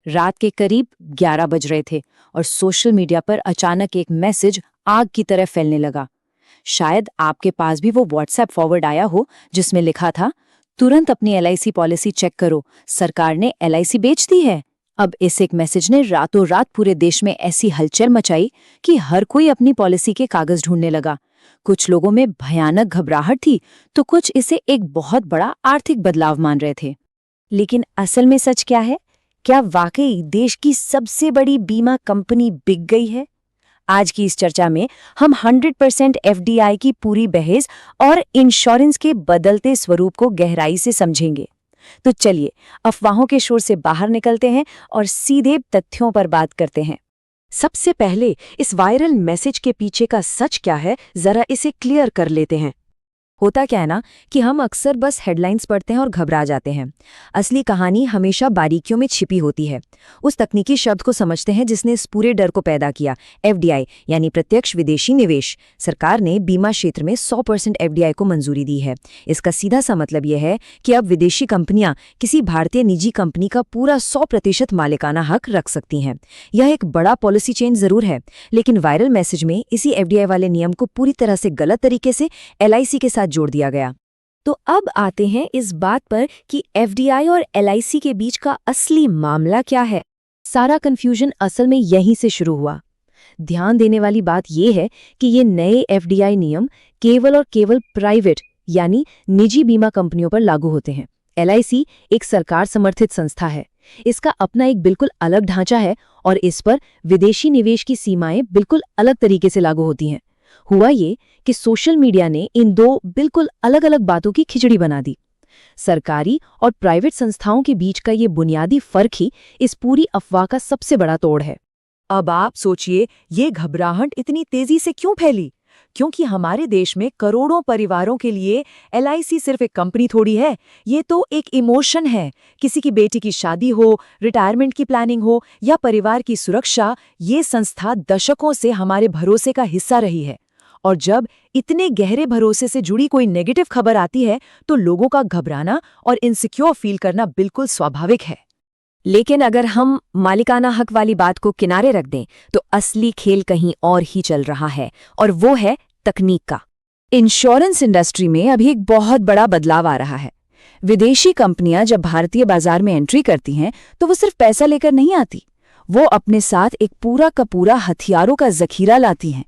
रात के करीब 11 बज रहे थे और सोशल मीडिया पर अचानक एक मैसेज आग की तरह फैलने लगा। शायद आपके पास भी वो व्हाट्सएप फॉरवर्ड आया हो जिसमें लिखा था, तुरंत अपनी एलआईसी पॉलिसी चेक करो, सरकार ने एलआईसी बेच दी है। अब इस एक मैसेज ने रातों रात पूरे देश में ऐसी हलचल मचाई कि हर कोई अपनी पॉलिसी के कागज ढूंढने लगा। कुछ लोगों में भयानक घबराहट थी तो कुछ इसे एक बहुत बड़ा आर्थिक बदलाव मान रहे थे। लेकिन असल में सच क्या है? क्या वाकई देश की सबसे बड़ी बीमा कंपनी बिक गई है? आज की इस चर्चा में हम 100% एफडीआई की पूरी बहस और इंश्योरेंस के बदलते स्वरूप को गहराई से समझेंगे। तो चलिए अफवाहों के शोर से बाहर निकलते हैं और सीधे तथ्यों पर बात करते हैं। सबसे पहले इस वायरल मैसेज के पीछे का सच क्या है, जरा इसे क्लियर कर लेते हैं। होता क्या है ना कि हम अक्सर बस हेडलाइंस पढ़ते हैं और घबरा जाते हैं। असली कहानी हमेशा बारीकियों में छिपी होती है। उस तकनीकी शब्द को समझते हैं जिसने इस पूरे डर को पैदा किया, एफडीआई यानी प्रत्यक्ष विदेशी निवेश। सरकार ने बीमा क्षेत्र में 100% एफडीआई को मंजूरी दी है। इसका सीधा सा मतलब यह है कि अब विदेशी कंपनियां किसी भारतीय निजी कंपनी का पूरा 100% मालिकाना हक रख सकती हैं। यह एक बड़ा पॉलिसी चेंज जरूर है, लेकिन वायरल मैसेज में इसी एफडीआई वाले नियम को पूरी तरह से गलत तरीके से एलआईसी के साथ जोड़ दिया गया। तो अब आते हैं इस बात पर कि एफडीआई और एलआईसी के बीच का असली मामला क्या है। सारा कंफ्यूजन असल में यहीं से शुरू हुआ। ध्यान देने वाली बात यह है कि ये नए एफडीआई नियम केवल और केवल प्राइवेट यानी निजी बीमा कंपनियों पर लागू होते हैं। एलआईसी एक सरकार समर्थित संस्था है। इसका अपना एक बिल्कुल अलग ढांचा है और इस पर विदेशी निवेश की सीमाएं बिल्कुल अलग तरीके से लागू होती हैं। हुआ ये कि सोशल मीडिया ने इन दो बिल्कुल अलग अलग बातों की खिचड़ी बना दी। सरकारी और प्राइवेट संस्थाओं के बीच का ये बुनियादी फर्क ही इस पूरी अफवाह का सबसे बड़ा तोड़ है। अब आप सोचिए, ये घबराहट इतनी तेजी से क्यों फैली? क्योंकि हमारे देश में करोड़ों परिवारों के लिए एलआईसी सिर्फ एक कंपनी थोड़ी है, ये तो एक इमोशन है। किसी की बेटी की शादी हो, रिटायरमेंट की प्लानिंग हो या परिवार की सुरक्षा, ये संस्था दशकों से हमारे भरोसे का हिस्सा रही है। और जब इतने गहरे भरोसे से जुड़ी कोई नेगेटिव खबर आती है तो लोगों का घबराना और इनसिक्योर फील करना बिल्कुल स्वाभाविक है। लेकिन अगर हम मालिकाना हक वाली बात को किनारे रख दें तो असली खेल कहीं और ही चल रहा है, और वो है तकनीक का। इंश्योरेंस इंडस्ट्री में अभी एक बहुत बड़ा बदलाव आ रहा है। विदेशी कंपनियां जब भारतीय बाजार में एंट्री करती हैं तो वो सिर्फ पैसा लेकर नहीं आती, वो अपने साथ एक पूरा का पूरा हथियारों का जखीरा लाती हैं,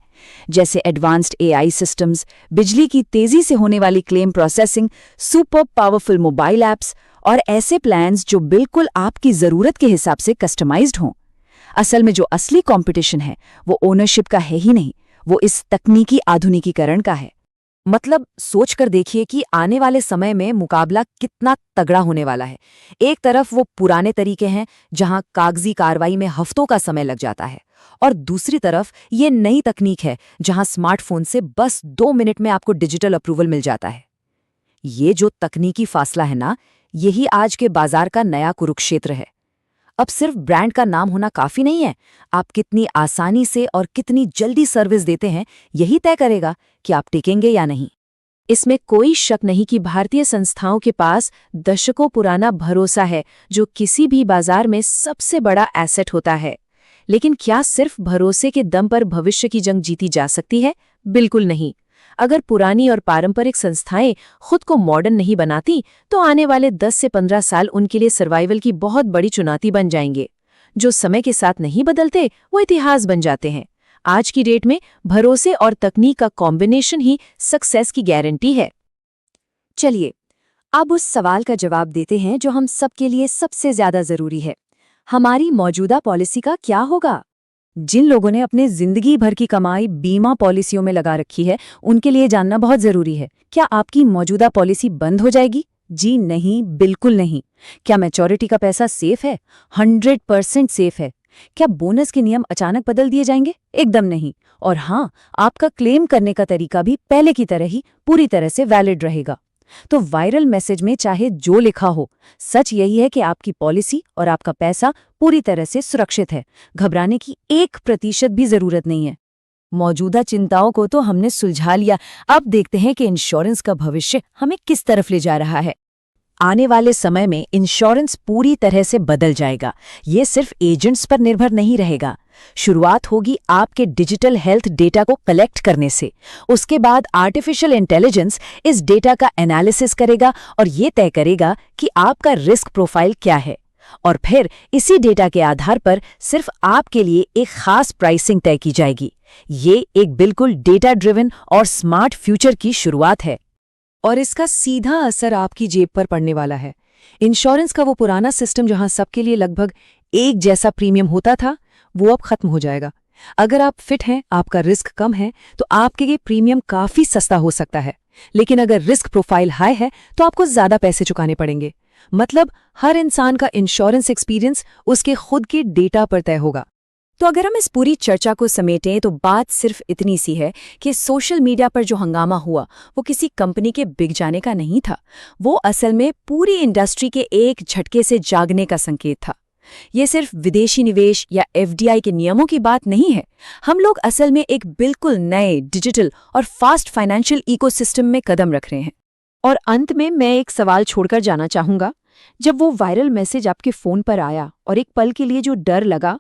जैसे एडवांस्ड एआई सिस्टम्स, बिजली की तेजी से होने वाली claim processing, super powerful mobile apps और ऐसे प्लान्स जो बिल्कुल आपकी ज़रूरत के हिसाब से कस्टमाइज्ड हों। असल में जो असली कंपटीशन है वो ओनरशिप का है ही नहीं, वो इस तकनीकी आधुनिकीकरण का है। मतलब सोच कर देखिए कि आने वाले समय में मुकाबला कितना तगड़ा होने वाला है। एक तरफ वो पुराने तरीके हैं जहां कागजी कार्रवाई में हफ्तों का समय लग जाता है, और दूसरी तरफ ये नई तकनीक है जहां स्मार्टफोन से बस 2 मिनट में आपको डिजिटल अप्रूवल मिल जाता है। ये जो तकनीकी फासला है ना, यही आज के बाजार का नया कुरुक्षेत्र है। अब सिर्फ ब्रांड का नाम होना काफी नहीं है, आप कितनी आसानी से और कितनी जल्दी सर्विस देते हैं यही तय करेगा कि आप टिकेंगे या नहीं। इसमें कोई शक नहीं कि भारतीय संस्थाओं के पास दशकों पुराना भरोसा है जो किसी भी बाजार में सबसे बड़ा एसेट होता है। लेकिन क्या सिर्फ भरोसे के दम पर भविष्य की जंग जीती जा सकती है? बिल्कुल नहीं। अगर पुरानी और पारंपरिक संस्थाएं खुद को मॉडर्न नहीं बनाती तो आने वाले 10 से 15 साल उनके लिए सर्वाइवल की बहुत बड़ी चुनौती बन जाएंगे। जो समय के साथ नहीं बदलते वो इतिहास बन जाते हैं। आज की डेट में भरोसे और तकनीक का कॉम्बिनेशन ही सक्सेस की गारंटी है। चलिए अब उस सवाल का जवाब देते हैं जो हम सबके लिए सबसे ज्यादा जरूरी है। हमारी मौजूदा पॉलिसी का क्या होगा? जिन लोगों ने अपने जिंदगी भर की कमाई बीमा पॉलिसियों में लगा रखी है, उनके लिए जानना बहुत जरूरी है। क्या आपकी मौजूदा पॉलिसी बंद हो जाएगी? जी नहीं, बिल्कुल नहीं। क्या मैच्योरिटी का पैसा सेफ है? 100% सेफ है। क्या बोनस के नियम अचानक बदल दिए जाएंगे? एकदम नहीं। और हाँ, आपका क्लेम करने का तरीका भी पहले की तरह ही पूरी तरह से वैलिड रहेगा। तो वायरल मैसेज में चाहे जो लिखा हो, सच यही है कि आपकी पॉलिसी और आपका पैसा पूरी तरह से सुरक्षित है। घबराने की 1% भी जरूरत नहीं है। मौजूदा चिंताओं को तो हमने सुलझा लिया। अब देखते हैं कि इंश्योरेंस का भविष्य हमें किस तरफ ले जा रहा है। आने वाले समय में इंश्योरेंस पूरी तरह से बदल जाएगा। ये सिर्फ एजेंट्स पर निर्भर नहीं रहेगा। शुरुआत होगी आपके डिजिटल हेल्थ डेटा को कलेक्ट करने से। उसके बाद आर्टिफिशियल इंटेलिजेंस इस डेटा का एनालिसिस करेगा और ये तय करेगा कि आपका रिस्क प्रोफाइल क्या है। और फिर इसी डेटा के आधार पर सिर्फ आपके लिए एक खास प्राइसिंग तय की जाएगी। ये एक बिल्कुल डेटा ड्रिवन और स्मार्ट फ्यूचर की शुरुआत है। और इसका सीधा असर आपकी जेब पर पड़ने वाला है। इंश्योरेंस का वो पुराना सिस्टम जहां सबके लिए लगभग एक जैसा प्रीमियम होता था, वो अब खत्म हो जाएगा। अगर आप फिट हैं, आपका रिस्क कम है, तो आपके लिए प्रीमियम काफी सस्ता हो सकता है। लेकिन अगर रिस्क प्रोफाइल हाई है तो आपको ज्यादा पैसे चुकाने पड़ेंगे। मतलब हर इंसान का इंश्योरेंस एक्सपीरियंस उसके खुद के डेटा पर तय होगा। तो अगर हम इस पूरी चर्चा को समेटें तो बात सिर्फ इतनी सी है कि सोशल मीडिया पर जो हंगामा हुआ वो किसी कंपनी के बिक जाने का नहीं था। वो असल में पूरी इंडस्ट्री के एक झटके से जागने का संकेत था। ये सिर्फ विदेशी निवेश या एफडीआई के नियमों की बात नहीं है। हम लोग असल में एक बिल्कुल नए डिजिटल और फास्ट फाइनेंशियल इकोसिस्टम में कदम रख रहे हैं। और अंत में मैं एक सवाल छोड़कर जाना चाहूंगा। जब वो वायरल मैसेज आपके फोन पर आया और एक पल के लिए जो डर लगा,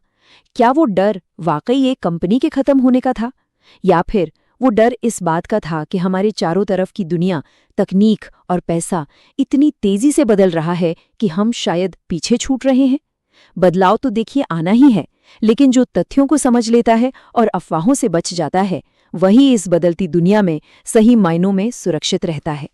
क्या वो डर वाकई एक कंपनी के खत्म होने का था, या फिर वो डर इस बात का था कि हमारे चारों तरफ की दुनिया, तकनीक और पैसा इतनी तेजी से बदल रहा है कि हम शायद पीछे छूट रहे हैं? बदलाव तो देखिए आना ही है, लेकिन जो तथ्यों को समझ लेता है और अफवाहों से बच जाता है, वही इस बदलती दुनिया में सही मायनों में सुरक्षित रहता है।